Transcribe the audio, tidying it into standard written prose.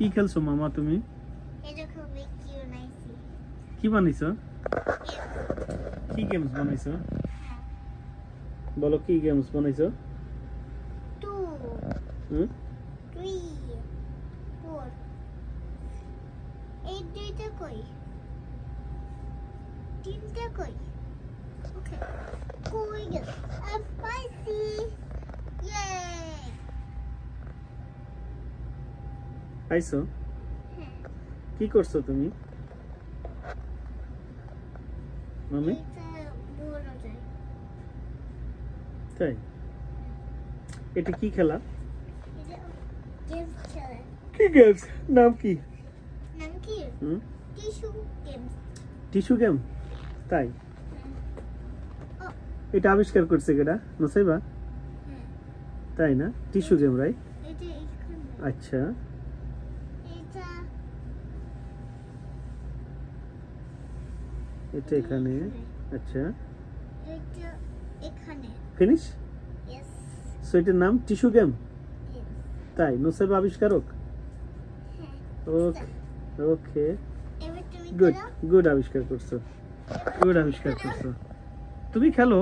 কি খেলছো মামা তুমি? কি বানাইছো? কি গেমস বানাইছো? বলো কি গেমস বানাইছো? 2 হুম 3 4 এই দুইটা কই? তিনটা কই? ওকে কই গেল? স্পাইসি ইয়ে আইছো? কি করছো তুমি? মামি তাই এটা কি খেলা? কি গেমস নাম কি? টিস্যু গেম তাই এটা আবিষ্কার করছে কেডা? নসাইবা তাই না? Tissue game right? আচ্ছা এটা এখানে আচ্ছা এটা এখানে ফিনিশ यस সো এটার নাম টিস্যু গেম তাই নসাইবা আবিষ্কারক ওকে ওকে গুড গুড আবিষ্কার করছো গুড আবিষ্কার করছো তুমি খেলো